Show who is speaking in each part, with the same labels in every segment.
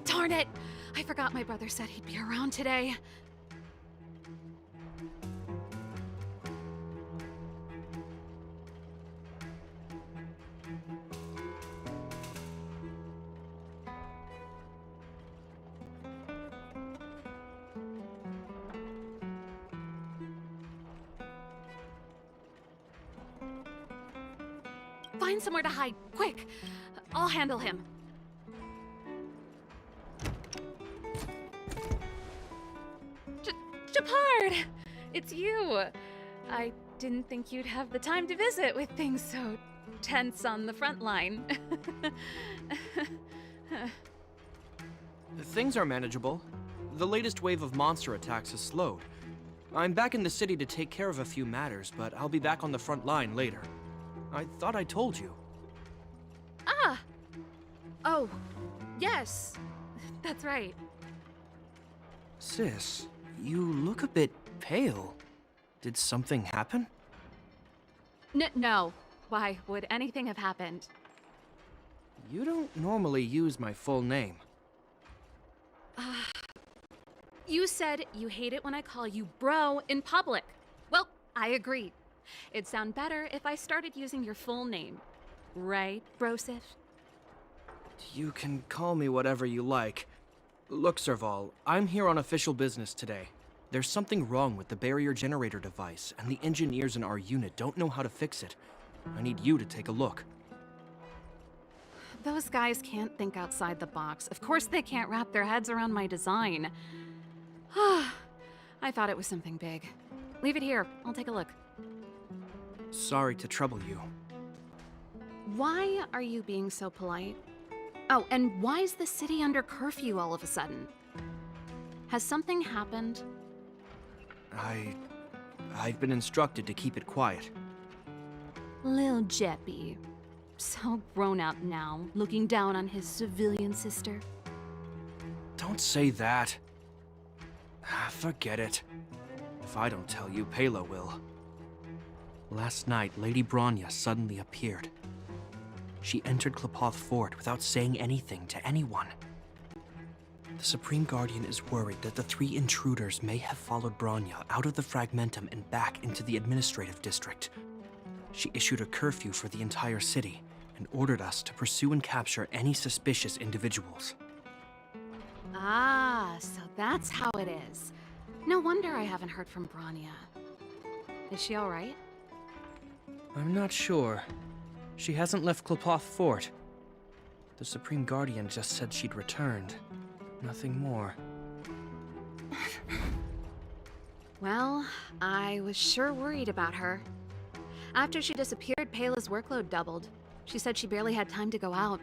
Speaker 1: Darn it! I forgot my brother said he'd be around today. Find somewhere to hide, quick! I'll handle him. Shepard! It's you! I didn't think you'd have the time to visit with things so tense on the front line.
Speaker 2: Things are manageable. The latest wave of monster attacks has slowed. I'm back in the city to take care of a few matters, but I'll be back on the front line later. I thought I told you.
Speaker 1: Ah! Oh, yes. That's right.
Speaker 2: Sis, you look a bit pale. Did something happen?
Speaker 1: No. Why would anything have happened?
Speaker 2: You don't normally use my full name.
Speaker 1: You said you hate it when I call you bro in public. Well, I agree. It'd sound better if I started using your full name. Right, Brosif?
Speaker 2: You can call me whatever you like. Look, Serval, I'm here on official business today. There's something wrong with the barrier generator device, and the engineers in our unit don't know how to fix it. I need you to take a look.
Speaker 1: Those guys can't think outside the box. Of course they can't wrap their heads around my design. I thought it was something big. Leave it here. I'll take a look.
Speaker 2: Sorry to trouble you.
Speaker 1: Why are you being so polite? Oh, and why is the city under curfew all of a sudden? Has something happened?
Speaker 2: I've been instructed to keep it quiet.
Speaker 1: Lil Jeppy. So grown up now, looking down on his civilian sister.
Speaker 2: Don't say that. Forget it. If I don't tell you, Pela will. Last night, Lady Bronya suddenly appeared. She entered Qlipoth Fort without saying anything to anyone. The Supreme Guardian is worried that the 3 intruders may have followed Bronya out of the Fragmentum and back into the administrative district. She issued a curfew for the entire city and ordered us to pursue and capture any suspicious individuals.
Speaker 1: Ah, so that's how it is. No wonder I haven't heard from Bronya. Is she all right?
Speaker 2: I'm not sure. She hasn't left Qlipoth Fort. The Supreme Guardian just said she'd returned. Nothing more.
Speaker 1: Well, I was sure worried about her. After she disappeared, Pela's workload doubled. She said she barely had time to go out.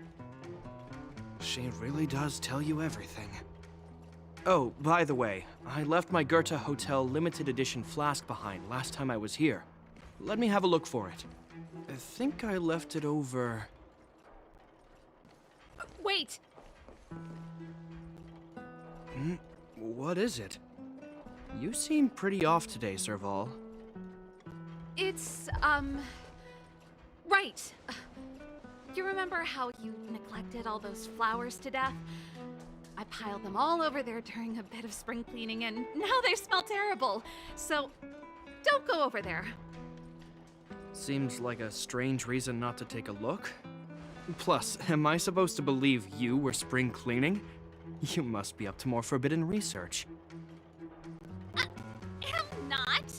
Speaker 2: She really does tell you everything. Oh, by the way, I left my Goethe Hotel limited edition flask behind last time I was here. Let me have a look for it. I think I left it over...
Speaker 1: Wait!
Speaker 2: What is it? You seem pretty off today, Serval.
Speaker 1: It's, right. You remember how you neglected all those flowers to death? I piled them all over there during a bit of spring cleaning, and now they smell terrible. So, don't go over there.
Speaker 2: Seems like a strange reason not to take a look. Plus, am I supposed to believe you were spring cleaning? You must be up to more forbidden research.
Speaker 1: Am not!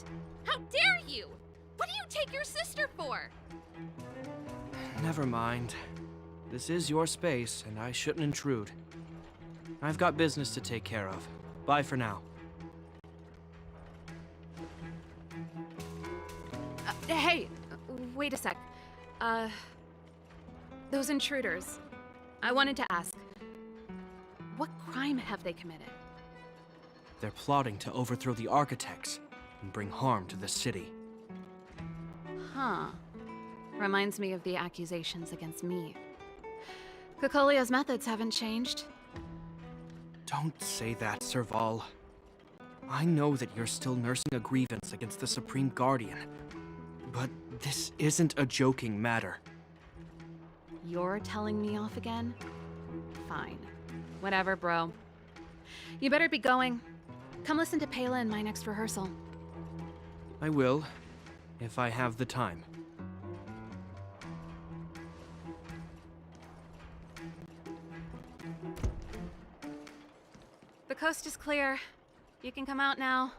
Speaker 1: How dare you! What do you take your sister for?
Speaker 2: Never mind. This is your space, and I shouldn't intrude. I've got business to take care of. Bye for now.
Speaker 1: Hey, wait a sec. Those intruders. I wanted to ask, what crime have they committed?
Speaker 2: They're plotting to overthrow the architects and bring harm to the city.
Speaker 1: Huh. Reminds me of the accusations against me. Cocolia's methods haven't changed.
Speaker 2: Don't say that, Serval. I know that you're still nursing a grievance against the Supreme Guardian, but this isn't a joking matter.
Speaker 1: You're telling me off again? Fine. Whatever, bro. You better be going. Come listen to Pela in my next rehearsal.
Speaker 2: I will, if I have the time.
Speaker 1: The coast is clear. You can come out now.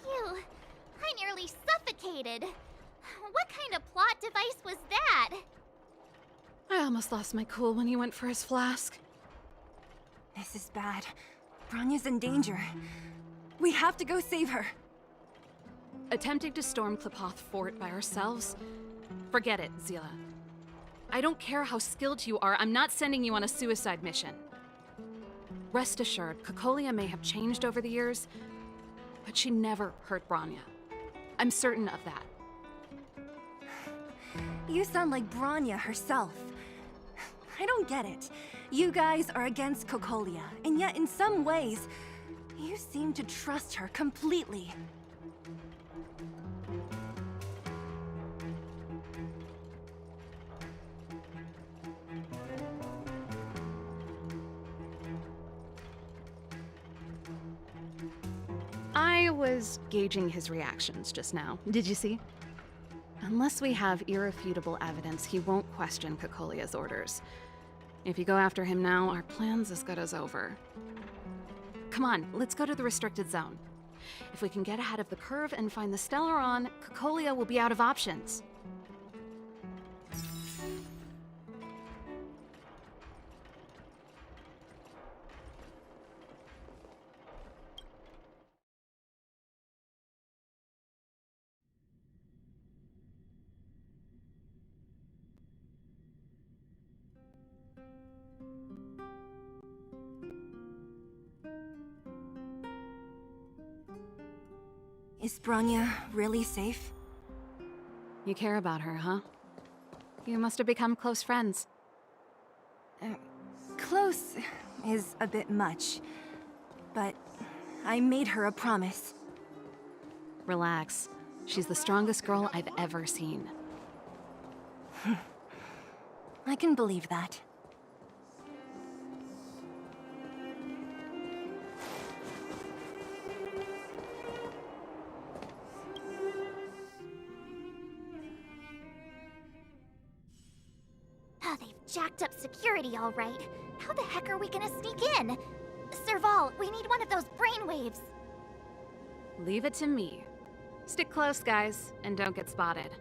Speaker 3: Phew, I nearly suffocated. What kind of plot device was that?
Speaker 1: I almost lost my cool when he went for his flask.
Speaker 4: This is bad. Bronya's in danger. We have to go save her.
Speaker 1: Attempting to storm Qlipoth Fort by ourselves? Forget it, Zila. I don't care how skilled you are, I'm not sending you on a suicide mission. Rest assured, Cocolia may have changed over the years, but she never hurt Bronya. I'm certain of that.
Speaker 4: You sound like Bronya herself. I don't get it. You guys are against Cocolia, and yet in some ways, you seem to trust her completely.
Speaker 1: I was gauging his reactions just now. Did you see? Unless we have irrefutable evidence, he won't question Cocolia's orders. If you go after him now, our plan's as good as over. Come on, let's go to the restricted zone. If we can get ahead of the curve and find the Stellaron, Cocolia will be out of options.
Speaker 4: Is Bronya really safe?
Speaker 1: You care about her, huh? You must have become close friends.
Speaker 4: Close is a bit much, but I made her a promise.
Speaker 1: Relax. She's the strongest girl I've ever seen.
Speaker 4: I can believe that.
Speaker 3: Oh, they've jacked up security all right. How the heck are we gonna sneak in? Serval, we need one of those brainwaves.
Speaker 1: Leave it to me. Stick close, guys, and don't get spotted.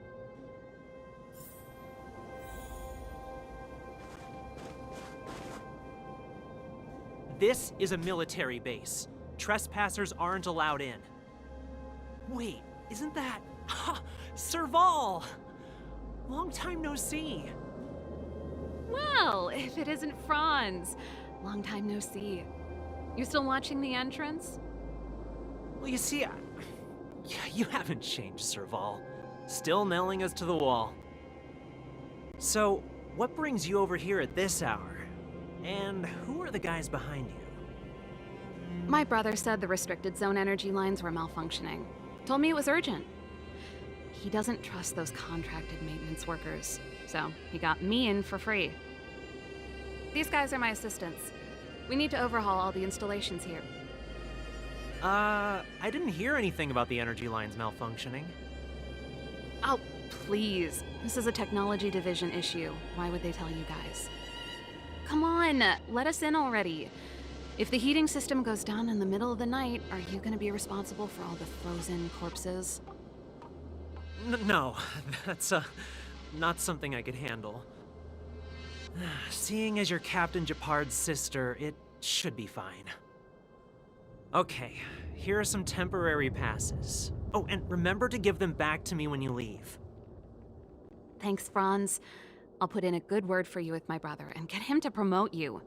Speaker 5: This is a military base. Trespassers aren't allowed in. Wait, isn't that... Serval! Long time no see.
Speaker 1: Well, if it isn't Franz. Long time no see. You still watching the entrance?
Speaker 5: Well, you see, you haven't changed, Serval. Still nailing us to the wall. So, what brings you over here at this hour? And who are the guys behind you?
Speaker 1: My brother said the restricted zone energy lines were malfunctioning. Told me it was urgent. He doesn't trust those contracted maintenance workers, so he got me in for free. These guys are my assistants. We need to overhaul all the installations here.
Speaker 5: I didn't hear anything about the energy lines malfunctioning.
Speaker 1: Oh, please. This is a technology division issue. Why would they tell you guys? Come on, let us in already. If the heating system goes down in the middle of the night, are you gonna be responsible for all the frozen corpses?
Speaker 5: No, that's, not something I could handle. Seeing as you're Captain Gepard's sister, it should be fine. Okay, here are some temporary passes. Oh, and remember to give them back to me when you leave.
Speaker 1: Thanks, Franz. I'll put in a good word for you with my brother and get him to promote you.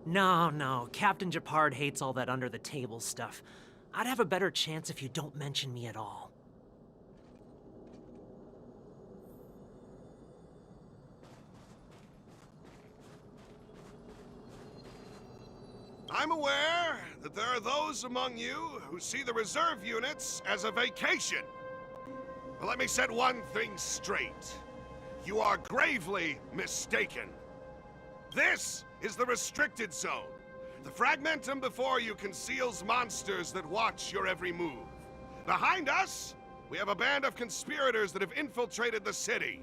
Speaker 5: No, Captain Gepard hates all that under-the-table stuff. I'd have a better chance if you don't mention me at all.
Speaker 6: I'm aware that there are those among you who see the reserve units as a vacation. But let me set one thing straight. You are gravely mistaken. This is the restricted zone. The fragmentum before you conceals monsters that watch your every move. Behind us, we have a band of conspirators that have infiltrated the city.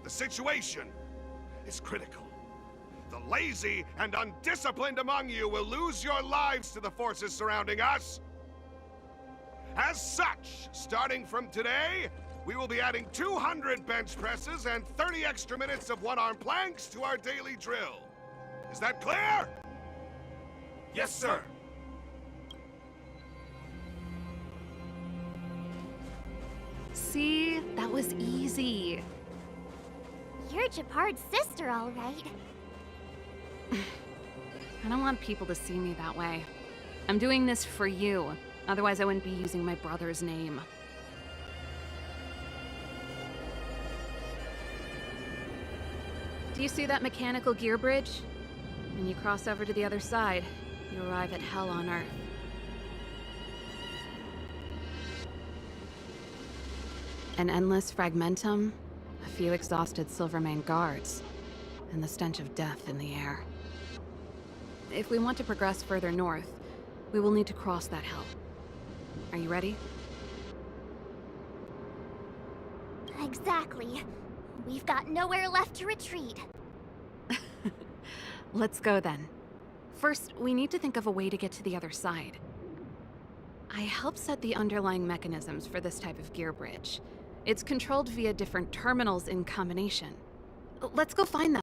Speaker 6: The situation is critical. The lazy and undisciplined among you will lose your lives to the forces surrounding us. As such, starting from today, we will be adding 200 bench presses and 30 extra minutes of one-arm planks to our daily drill. Is that clear? Yes, sir.
Speaker 1: See? That was easy.
Speaker 3: You're Gepard's sister, all right.
Speaker 1: I don't want people to see me that way. I'm doing this for you. Otherwise, I wouldn't be using my brother's name. Do you see that mechanical gear bridge? When you cross over to the other side, you arrive at Hell on Earth. An endless fragmentum, a few exhausted Silvermane guards, and the stench of death in the air. If we want to progress further north, we will need to cross that hell. Are you ready?
Speaker 3: Exactly. We've got nowhere left to retreat.
Speaker 1: Let's go then. First, we need to think of a way to get to the other side. I helped set the underlying mechanisms for this type of gear bridge. It's controlled via different terminals in combination. Let's go find them.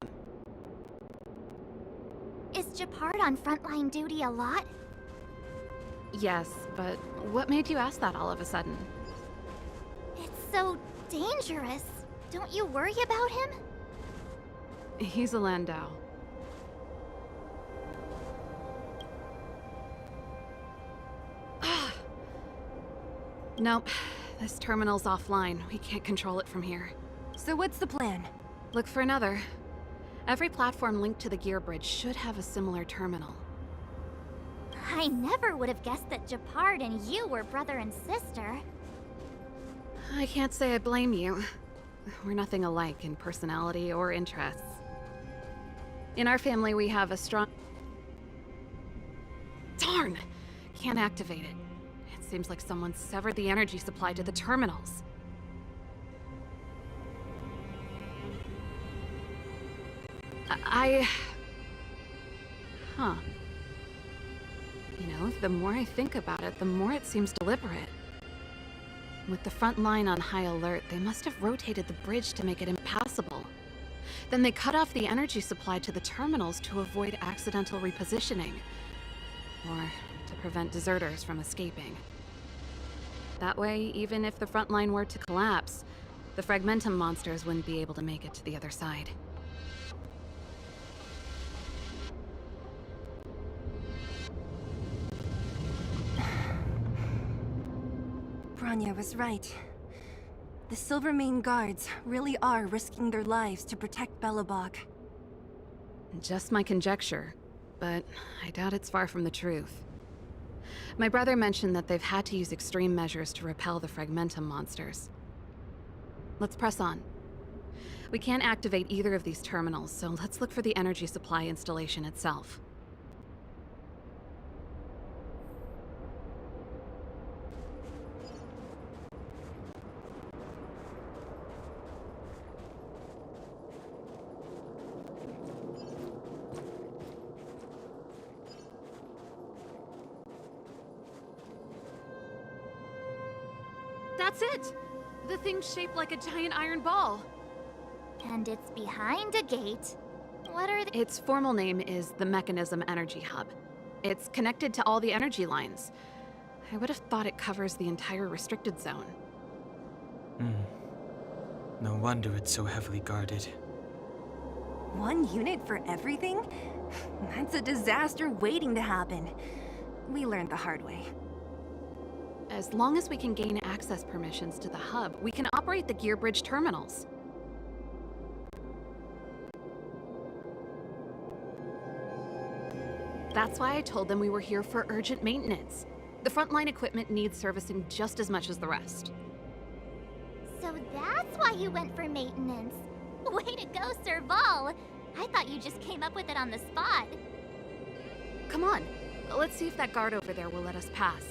Speaker 3: Is Gepard on frontline duty a lot?
Speaker 1: Yes, but what made you ask that all of a sudden?
Speaker 3: It's so dangerous. Don't you worry about him?
Speaker 1: He's a Landau. Nope. This terminal's offline. We can't control it from here.
Speaker 4: So what's the plan?
Speaker 1: Look for another. Every platform linked to the gear bridge should have a similar terminal.
Speaker 3: I never would have guessed that Gepard and you were brother and sister.
Speaker 1: I can't say I blame you. We're nothing alike in personality or interests. In our family, we have a strong... Darn! Can't activate it. It seems like someone severed the energy supply to the terminals. Huh. You know, the more I think about it, the more it seems deliberate. With the front line on high alert, they must have rotated the bridge to make it impassable. Then they cut off the energy supply to the terminals to avoid accidental repositioning. Or to prevent deserters from escaping. That way, even if the front line were to collapse, the Fragmentum monsters wouldn't be able to make it to the other side.
Speaker 4: Bronya was right. The Silvermane guards really are risking their lives to protect Belobog.
Speaker 1: Just my conjecture, but I doubt it's far from the truth. My brother mentioned that they've had to use extreme measures to repel the Fragmentum monsters. Let's press on. We can't activate either of these terminals, so let's look for the energy supply installation itself. That's it! The thing's shaped like a giant iron ball.
Speaker 3: And it's behind a gate. What are the—
Speaker 1: Its formal name is the Mechanism Energy Hub. It's connected to all the energy lines. I would have thought it covers the entire restricted zone.
Speaker 7: No wonder it's so heavily guarded.
Speaker 4: One unit for everything? That's a disaster waiting to happen. We learned the hard way.
Speaker 1: As long as we can gain access permissions to the hub, we can operate the gear bridge terminals. That's why I told them we were here for urgent maintenance. The frontline equipment needs servicing just as much as the rest.
Speaker 3: So that's why you went for maintenance. Way to go, Serval! I thought you just came up with it on the spot.
Speaker 1: Come on, let's see if that guard over there will let us pass.